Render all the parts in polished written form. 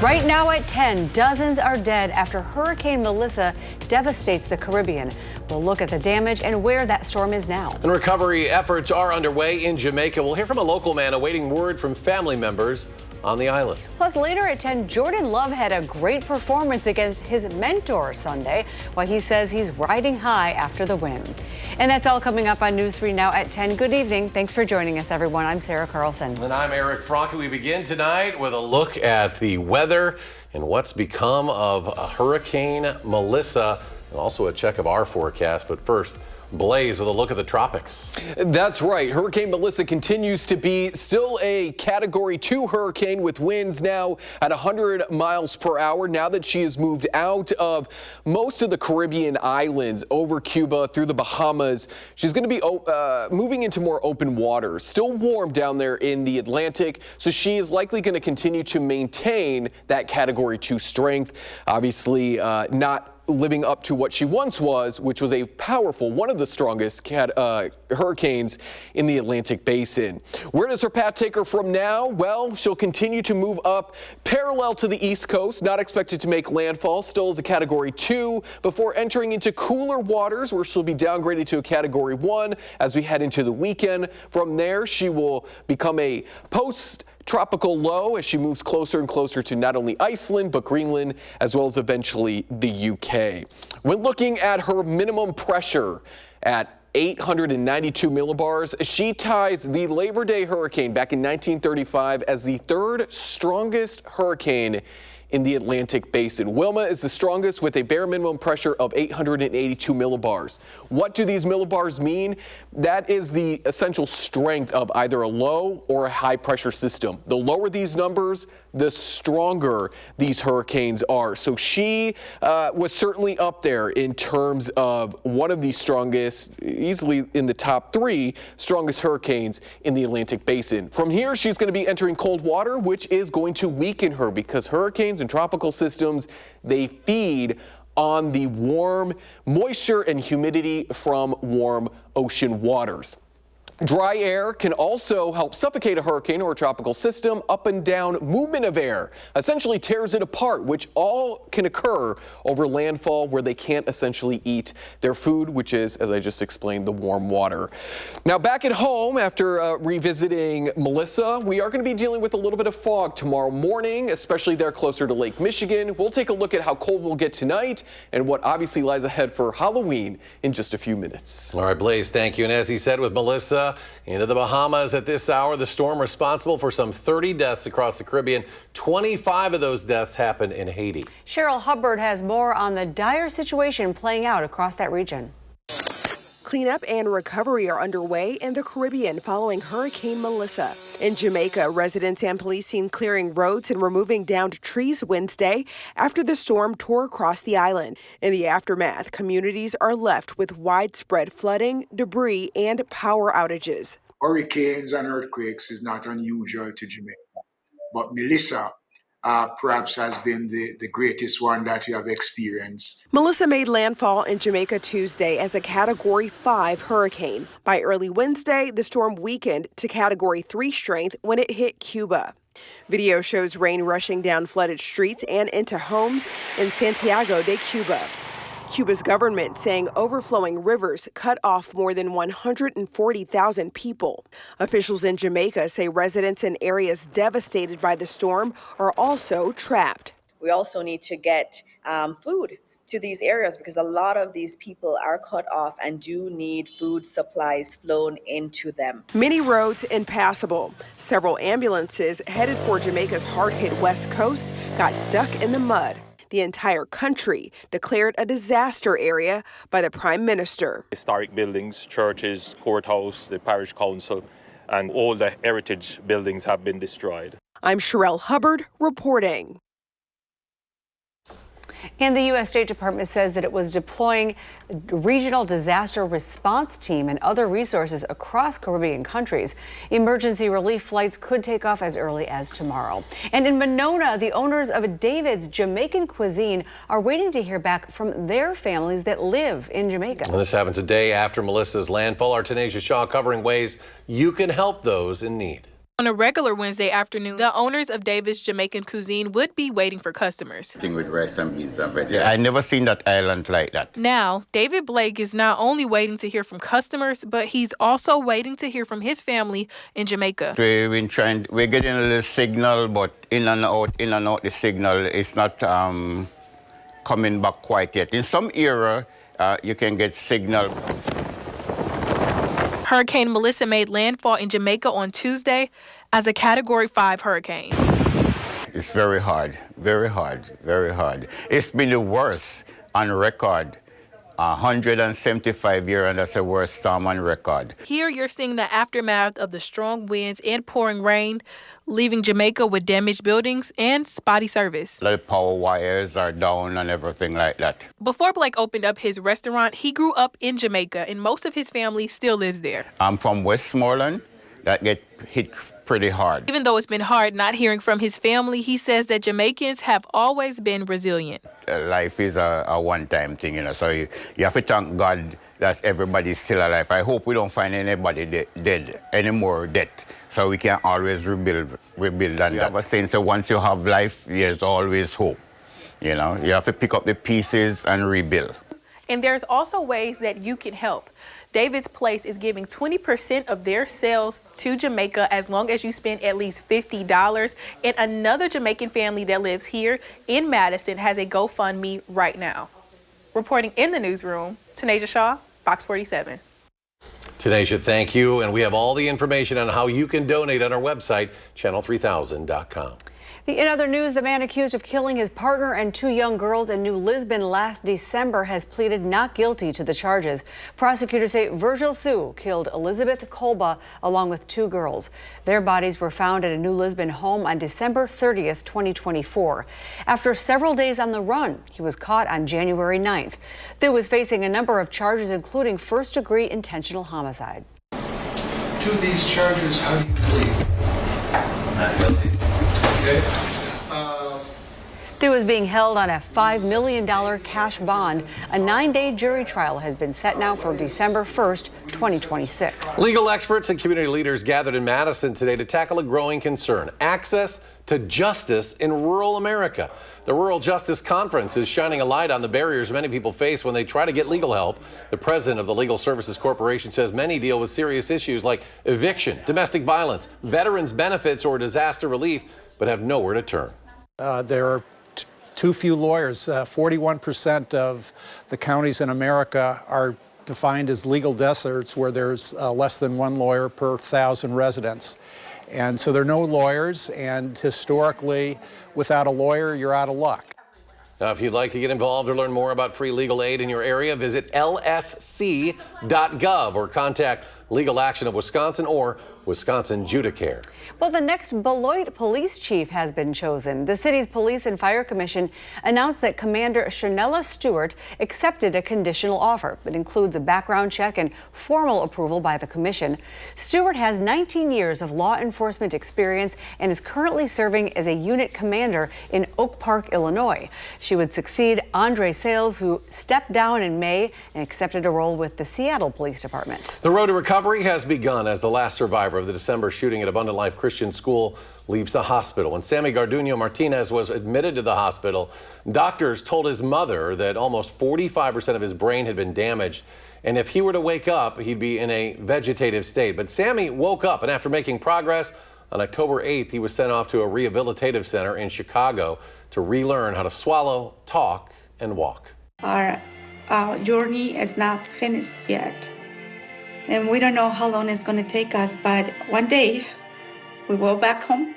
Right now at 10, dozens are dead after Hurricane Melissa devastates the Caribbean. We'll look at the damage and where that storm is now. And recovery efforts are underway in Jamaica. We'll hear from a local man awaiting word from family members on the island. Plus, later at 10, Jordan Love had a great performance against his mentor Sunday, while he says he's riding high after the win. And that's all coming up on News 3 Now at 10. Good evening. Thanks for joining us, everyone. I'm Sarah Carlson. And I'm Eric Franke. We begin tonight with a look at the weather and what's become of Hurricane Melissa, and also a check of our forecast. But first, Blaze with a look at the tropics. That's right. Hurricane Melissa continues to be still a Category 2 hurricane with winds now at 100 miles per hour. Now that she has moved out of most of the Caribbean islands over Cuba through the Bahamas, she's going to be moving into more open waters. Still warm down there in the Atlantic, so she is likely going to continue to maintain that Category 2 strength. Obviously, not living up to what she once was, which was a powerful, one of the strongest hurricanes in the Atlantic basin. Where does her path take her from now? Well, she'll continue to move up parallel to the East Coast, not expected to make landfall, still as a Category 2, before entering into cooler waters where she'll be downgraded to a Category 1 as we head into the weekend. From there, she will become a post-tropical low as she moves closer and closer to not only Iceland, but Greenland, as well as eventually the UK. When looking at her minimum pressure at 892 millibars, she ties the Labor Day hurricane back in 1935 as the third strongest hurricane in the Atlantic basin. Wilma is the strongest with a bare minimum pressure of 882 millibars. What do these millibars mean? That is the essential strength of either a low or a high pressure system. The lower these numbers, the stronger these hurricanes are. So she was certainly up there in terms of one of the strongest, easily in the top 3 strongest hurricanes in the Atlantic basin. From here, she's going to be entering cold water, which is going to weaken her because hurricanes and tropical systems, they feed on the warm moisture and humidity from warm ocean waters. Dry air can also help suffocate a hurricane or a tropical system. Up and down movement of air essentially tears it apart, which all can occur over landfall where they can't essentially eat their food, which is, as I just explained, the warm water. Now back at home, after revisiting Melissa, we are going to be dealing with a little bit of fog tomorrow morning, especially there closer to Lake Michigan. We'll take a look at how cold we'll get tonight and what obviously lies ahead for Halloween in just a few minutes. All right, Blaze, thank you. And as he said with Melissa, into the Bahamas at this hour, the storm responsible for some 30 deaths across the Caribbean. 25 of those deaths happened in Haiti. Cheryl Hubbard has more on the dire situation playing out across that region. Cleanup and recovery are underway in the Caribbean following Hurricane Melissa. In Jamaica, residents and police seen clearing roads and removing downed trees Wednesday after the storm tore across the island. In the aftermath, communities are left with widespread flooding, debris, and power outages. Hurricanes and earthquakes is not unusual to Jamaica, but Melissa perhaps has been the greatest one that we have experienced. Melissa made landfall in Jamaica Tuesday as a Category 5 hurricane. By early Wednesday, the storm weakened to Category 3 strength when it hit Cuba. Video shows rain rushing down flooded streets and into homes in Santiago de Cuba. Cuba's government saying overflowing rivers cut off more than 140,000 people. Officials in Jamaica say residents in areas devastated by the storm are also trapped. We also need to get food to these areas because a lot of these people are cut off and do need food supplies flown into them. Many roads impassable. Several ambulances headed for Jamaica's hard-hit west coast got stuck in the mud. The entire country declared a disaster area by the Prime Minister. Historic buildings, churches, courthouse, the parish council, and all the heritage buildings have been destroyed. I'm Sherelle Hubbard reporting. And the U.S. State Department says that it was deploying a regional disaster response team and other resources across Caribbean countries. Emergency relief flights could take off as early as tomorrow. And in Monona, the owners of David's Jamaican Cuisine are waiting to hear back from their families that live in Jamaica. And this happens a day after Melissa's landfall. Our Tanisha Shaw covering ways you can help those in need. On a regular Wednesday afternoon, the owners of Davis Jamaican Cuisine would be waiting for customers. Thing with rice and beans and vegetables. I never seen that island like that. Now, David Blake is not only waiting to hear from customers, but he's also waiting to hear from his family in Jamaica. We're getting a little signal, but in and out, the signal is not coming back quite yet. In some area, you can get signal. Hurricane Melissa made landfall in Jamaica on Tuesday as a Category 5 hurricane. It's very hard, very hard, very hard. It's been the worst on record. 175 years, and that's the worst storm on record. Here you're seeing the aftermath of the strong winds and pouring rain, leaving Jamaica with damaged buildings and spotty service. The power wires are down and everything like that. Before Blake opened up his restaurant, he grew up in Jamaica, and most of his family still lives there. I'm from Westmoreland. That get hit pretty hard. Even though it's been hard not hearing from his family, he says that Jamaicans have always been resilient. Life is a one-time thing, so you have to thank God that everybody's still alive. I hope we don't find anybody dead anymore, so we can always rebuild and ever since once you have life, there's always hope. You have to pick up the pieces and rebuild. And there's also ways that you can help. David's Place is giving 20% of their sales to Jamaica as long as you spend at least $50. And another Jamaican family that lives here in Madison has a GoFundMe right now. Reporting in the newsroom, Tanasia Shaw, Fox 47. Tanasia, thank you. And we have all the information on how you can donate on our website, channel3000.com. In other news, the man accused of killing his partner and 2 young girls in New Lisbon last December has pleaded not guilty to the charges. Prosecutors say Virgil Thu killed Elizabeth Kolba along with 2 girls. Their bodies were found at a New Lisbon home on December 30th, 2024. After several days on the run, he was caught on January 9th. Thu was facing a number of charges, including first-degree intentional homicide. To these charges, how do you plead? Not guilty. Thu is being held on a $5 million cash bond. A 9-day jury trial has been set now for December 1st, 2026. Legal experts and community leaders gathered in Madison today to tackle a growing concern: access to justice in rural America. The Rural Justice Conference is shining a light on the barriers many people face when they try to get legal help. The president of the Legal Services Corporation says many deal with serious issues like eviction, domestic violence, veterans benefits, or disaster relief, but have nowhere to turn. There are too few lawyers. 41% of the counties in America are defined as legal deserts, where there's less than 1 lawyer per 1,000 residents. And so there are no lawyers, and historically, without a lawyer, you're out of luck. Now, if you'd like to get involved or learn more about free legal aid in your area, visit lsc.gov or contact Legal Action of Wisconsin or Wisconsin Judicare. Well, the next Beloit police chief has been chosen. The city's Police and Fire Commission announced that Commander Shanella Stewart accepted a conditional offer. It includes a background check and formal approval by the commission. Stewart has 19 years of law enforcement experience and is currently serving as a unit commander in Oak Park, Illinois. She would succeed Andre Sales, who stepped down in May and accepted a role with the Seattle Police Department. The road to recovery has begun as the last survivor of the December shooting at Abundant Life Christian School leaves the hospital. When Sammy Garduño Martinez was admitted to the hospital, doctors told his mother that almost 45% of his brain had been damaged, and if he were to wake up, he'd be in a vegetative state. But Sammy woke up, and after making progress, on October 8th, he was sent off to a rehabilitative center in Chicago to relearn how to swallow, talk, and walk. Our journey is not finished yet. And we don't know how long it's going to take us, but one day we will back home,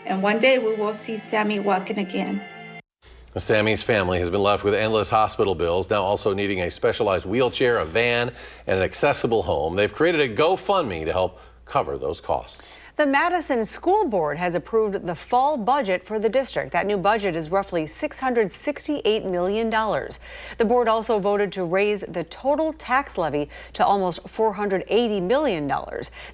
and one day we will see Sammy walking again. Sammy's family has been left with endless hospital bills, now also needing a specialized wheelchair, a van, and an accessible home. They've created a GoFundMe to help cover those costs. The Madison School Board has approved the fall budget for the district. That new budget is roughly $668 million. The board also voted to raise the total tax levy to almost $480 million.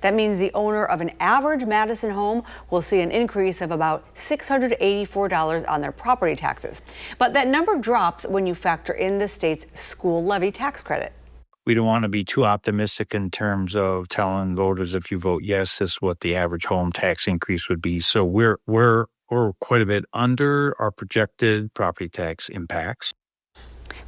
That means the owner of an average Madison home will see an increase of about $684 on their property taxes. But that number drops when you factor in the state's school levy tax credit. we don't want to be too optimistic in terms of telling voters, if you vote yes, this is what the average home tax increase would be. So we're quite a bit under our projected property tax impacts.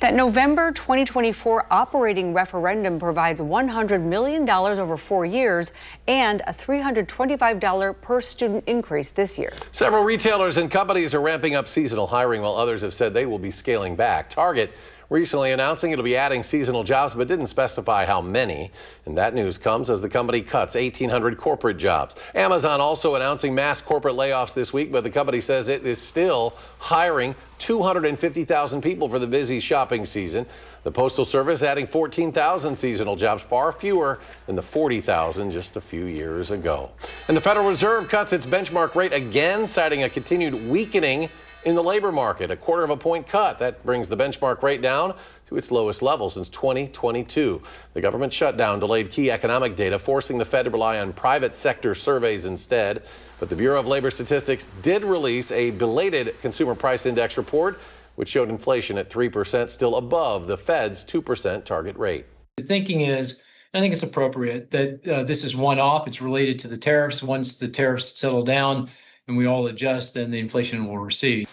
That November 2024 operating referendum provides $100 million over 4 years and a $325 per student increase this year. Several retailers and companies are ramping up seasonal hiring, while others have said they will be scaling back. Target recently announcing it'll be adding seasonal jobs, but didn't specify how many. And that news comes as the company cuts 1,800 corporate jobs. Amazon also announcing mass corporate layoffs this week, but the company says it is still hiring 250,000 people for the busy shopping season. The Postal Service adding 14,000 seasonal jobs, far fewer than the 40,000 just a few years ago. And the Federal Reserve cuts its benchmark rate again, citing a continued weakening in the labor market. A 1/4 point cut. That brings the benchmark rate down to its lowest level since 2022. The government shutdown delayed key economic data, forcing the Fed to rely on private sector surveys instead. But the Bureau of Labor Statistics did release a belated consumer price index report, which showed inflation at 3%, still above the Fed's 2% target rate. The thinking is, I think it's appropriate that this is one-off. It's related to the tariffs. Once the tariffs settle down and we all adjust, then the inflation will recede.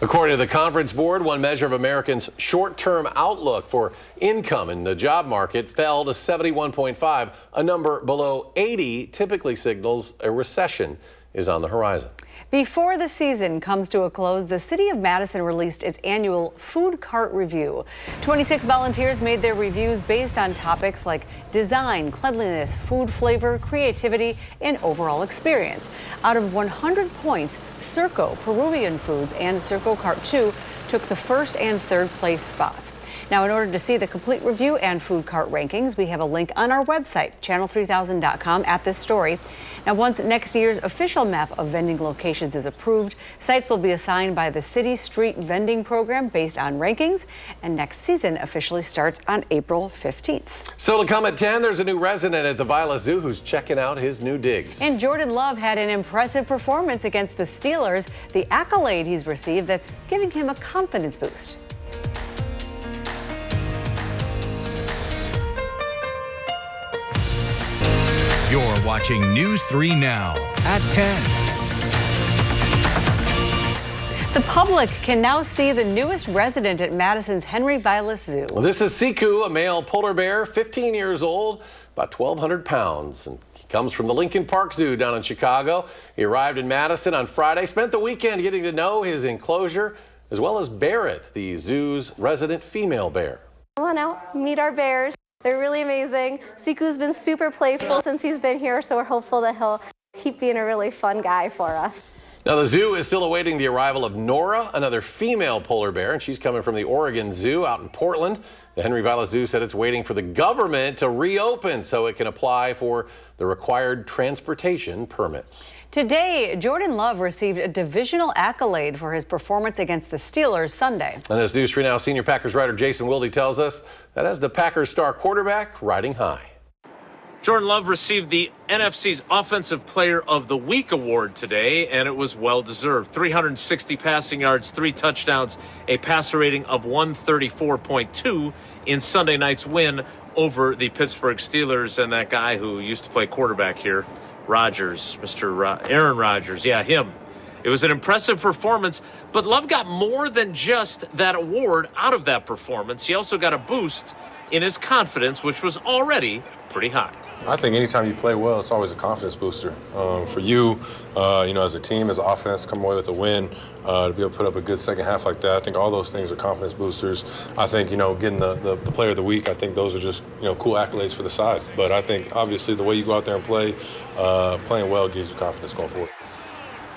According to the Conference Board, one measure of Americans' short-term outlook for income in the job market fell to 71.5. A number below 80 typically signals a recession is on the horizon. Before the season comes to a close, the City of Madison released its annual food cart review. 26 volunteers made their reviews based on topics like design, cleanliness, food flavor, creativity, and overall experience. Out of 100 points, Circo, Peruvian Foods, and Circo Cart 2 took the first and third place spots. Now, in order to see the complete review and food cart rankings, we have a link on our website, channel3000.com, at this story. Now, once next year's official map of vending locations is approved, sites will be assigned by the City Street Vending Program based on rankings, and next season officially starts on April 15th. So to come at 10, there's a new resident at the Vila Zoo who's checking out his new digs. And Jordan Love had an impressive performance against the Steelers, the accolade he's received that's giving him a confidence boost. You're watching News 3 Now at 10. The public can now see the newest resident at Madison's Henry Vilas Zoo. Well, this is Siku, a male polar bear, 15 years old, about 1,200 pounds. And he comes from the Lincoln Park Zoo down in Chicago. He arrived in Madison on Friday, spent the weekend getting to know his enclosure, as well as Barrett, the zoo's resident female bear. Come on out, meet our bears. They're really amazing. Siku's been super playful since he's been here, so we're hopeful that he'll keep being a really fun guy for us. Now, the zoo is still awaiting the arrival of Nora, another female polar bear, and she's coming from the Oregon Zoo out in Portland. The Henry Vilas Zoo said it's waiting for the government to reopen so it can apply for the required transportation permits. Today, Jordan Love received a divisional accolade for his performance against the Steelers Sunday. And as News 3 Now senior Packers writer Jason Wilde tells us, that has the Packers star quarterback riding high. Jordan Love received the NFC's Offensive Player of the Week award today, and it was well-deserved. 360 passing yards, 3 touchdowns, a passer rating of 134.2 in Sunday night's win over the Pittsburgh Steelers. And that guy who used to play quarterback here, Rodgers, Mr. Aaron Rodgers, yeah, him. It was an impressive performance, but Love got more than just that award out of that performance. He also got a boost in his confidence, which was already pretty high. I think anytime you play well, it's always a confidence booster. For you, as a team, as an offense, come away with a win, to be able to put up a good second half like that, I think all those things are confidence boosters. I think, getting the player of the week, I think those are just, cool accolades for the side. But I think, obviously, the way you go out there and play, playing well gives you confidence going forward.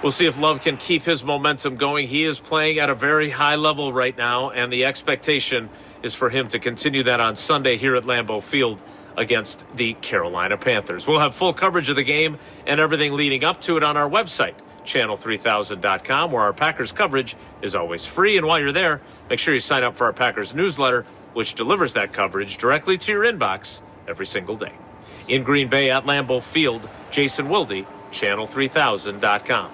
We'll see if Love can keep his momentum going. He is playing at a very high level right now, and the expectation is for him to continue that on Sunday here at Lambeau Field against the Carolina Panthers. We'll have full coverage of the game and everything leading up to it on our website, channel3000.com, where our Packers coverage is always free. And while you're there, make sure you sign up for our Packers newsletter, which delivers that coverage directly to your inbox every single day. In Green Bay at Lambeau Field, Jason Wilde, channel3000.com.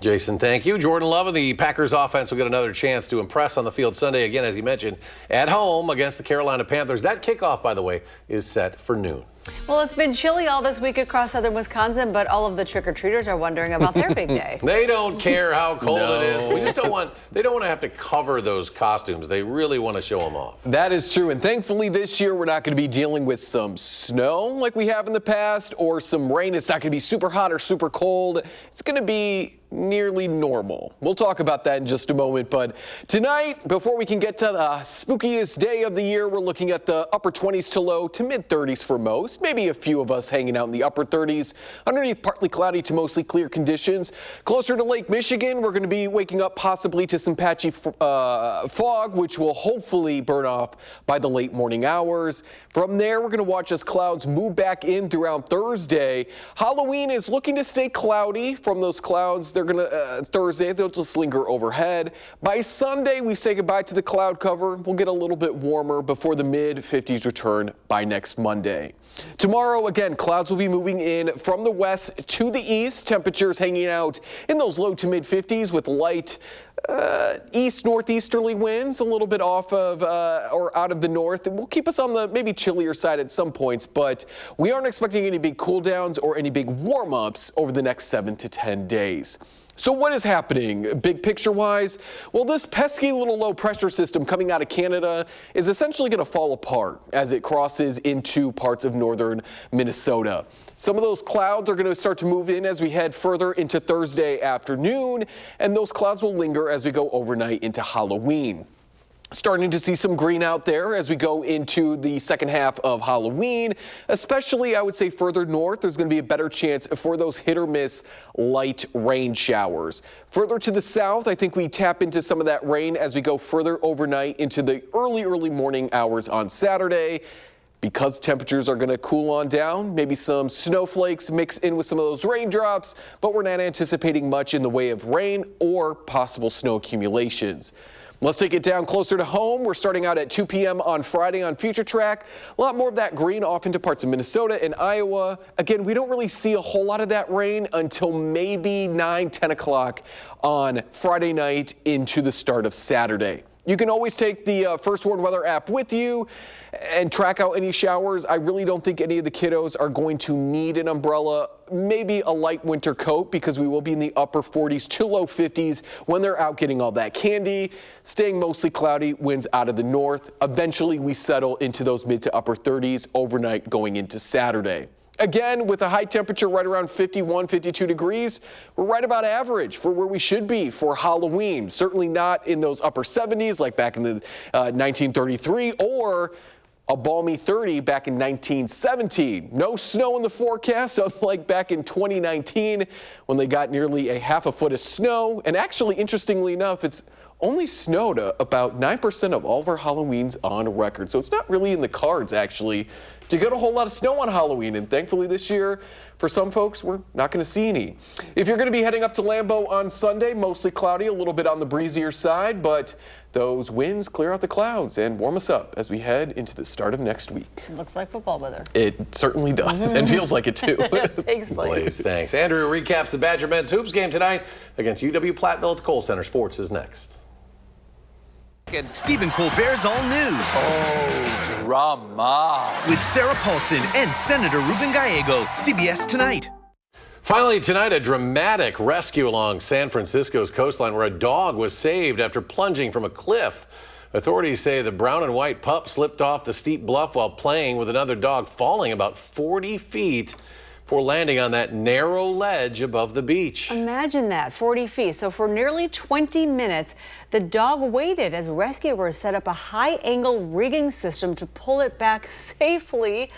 Jason, thank you. Jordan Love and the Packers offense will get another chance to impress on the field Sunday again, as he mentioned, at home against the Carolina Panthers. That kickoff, by the way, is set for noon. Well, it's been chilly all this week across southern Wisconsin, but all of the trick-or-treaters are wondering about their big day. They don't care how cold it is. They don't want to have to cover those costumes. They really want to show them off. That is true. And thankfully this year we're not going to be dealing with some snow like we have in the past or some rain. It's not going to be super hot or super cold. It's going to be nearly normal. We'll talk about that in just a moment. But tonight, before we can get to the spookiest day of the year, we're looking at the upper 20s to low to mid 30s for most. Maybe a few of us hanging out in the upper 30s. Underneath, partly cloudy to mostly clear conditions. Closer to Lake Michigan, we're going to be waking up possibly to some patchy fog, which will hopefully burn off by the late morning hours. From there, we're going to watch as clouds move back in throughout Thursday. Halloween is looking to stay cloudy. From those clouds, they're going to Thursday, they'll just linger overhead. By Sunday, we say goodbye to the cloud cover. We'll get a little bit warmer before the mid-50s return by next Monday. Tomorrow, again, clouds will be moving in from the west to the east. Temperatures hanging out in those low to mid-50s with light east-northeasterly winds, a little bit off of or out of the north. It will keep us on the maybe chillier side at some points, but we aren't expecting any big cool downs or any big warm-ups over the next 7 to 10 days. So what is happening big picture wise? Well, this pesky little low pressure system coming out of Canada is essentially going to fall apart as it crosses into parts of northern Minnesota. Some of those clouds are going to start to move in as we head further into Thursday afternoon, and those clouds will linger as we go overnight into Halloween. Starting to see some green out there as we go into the second half of Halloween, especially I would say further north. There's going to be a better chance for those hit or miss light rain showers. Further to the south, I think we tap into some of that rain as we go further overnight into the early morning hours on Saturday. Because temperatures are going to cool on down, maybe some snowflakes mix in with some of those raindrops, but we're not anticipating much in the way of rain or possible snow accumulations. Let's take it down closer to home. We're starting out at 2 p.m. on Friday on Future Track. A lot more of that green off into parts of Minnesota and Iowa. Again, we don't really see a whole lot of that rain until maybe 9, 10 o'clock on Friday night into the start of Saturday. You can always take the First Warn Weather app with you and track out any showers. I really don't think any of the kiddos are going to need an umbrella, maybe a light winter coat, because we will be in the upper 40s to low 50s when they're out getting all that candy. Staying mostly cloudy, winds out of the north. Eventually we settle into those mid to upper 30s overnight going into Saturday. Again, with a high temperature right around 51, 52 degrees, we're right about average for where we should be for Halloween. Certainly not in those upper 70s like back in the 1933 or a balmy 30 back in 1917. No snow in the forecast, unlike back in 2019 when they got nearly a half a foot of snow. And actually, interestingly enough, it's only snowed about 9% of all of our Halloweens on record. So it's not really in the cards, actually, to get a whole lot of snow on Halloween. And thankfully this year, for some folks, we're not going to see any. If you're going to be heading up to Lambeau on Sunday, mostly cloudy, a little bit on the breezier side, but those winds clear out the clouds and warm us up as we head into the start of next week. Looks like football weather. It certainly does, and feels like it too. Thanks, Blaze. Thanks. Andrew recaps the Badger men's hoops game tonight against UW Platteville at the Kohl Center. Sports is next. Stephen Colbert's All News. Oh, drama. With Sarah Paulson and Senator Ruben Gallego. CBS Tonight. Finally tonight, a dramatic rescue along San Francisco's coastline where a dog was saved after plunging from a cliff. Authorities say the brown and white pup slipped off the steep bluff while playing with another dog, falling about 40 feet before landing on that narrow ledge above the beach. Imagine that, 40 feet. So for nearly 20 minutes, the dog waited as rescuers set up a high-angle rigging system to pull it back safely.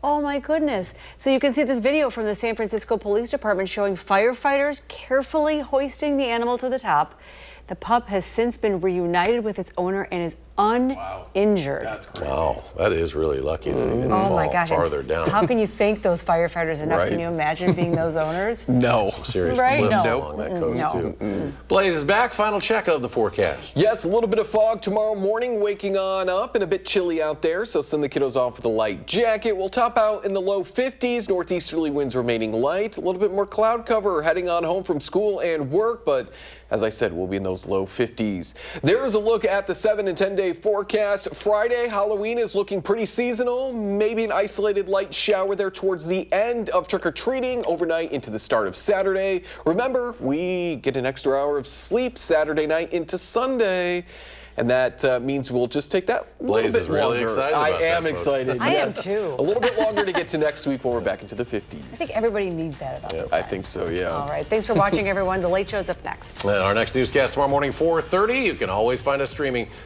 Oh my goodness. So you can see this video from the San Francisco Police Department showing firefighters carefully hoisting the animal to the top. The pup has since been reunited with its owner and is uninjured. Wow, that is really lucky that he didn't Oh fall my gosh. and farther down. How can you thank those firefighters enough? Right. Can you imagine being those owners? No. Some serious Right? cliffs No. along that coast, No. too. Blaze is back. Final check of the forecast. Yes, a little bit of fog tomorrow morning, waking on up and a bit chilly out there, so send the kiddos off with a light jacket. We'll top out in the low 50s, northeasterly winds remaining light, a little bit more cloud cover heading on home from school and work, but as I said, we'll be in those low 50s. There is a look at the 7 and 10 day forecast. Friday, Halloween is looking pretty seasonal. Maybe an isolated light shower there towards the end of trick-or-treating overnight into the start of Saturday. Remember, we get an extra hour of sleep Saturday night into Sunday. And that means we'll just take that a little Blaze bit is really longer. excited I about am that, folks. excited. I am yes. too. A little bit longer to get to next week when we're back into the 50s. I think everybody needs that about this I time. think so, yeah. All right. Thanks for watching, everyone. The Late Show's up next. And our next newscast tomorrow morning, 4:30. You can always find us streaming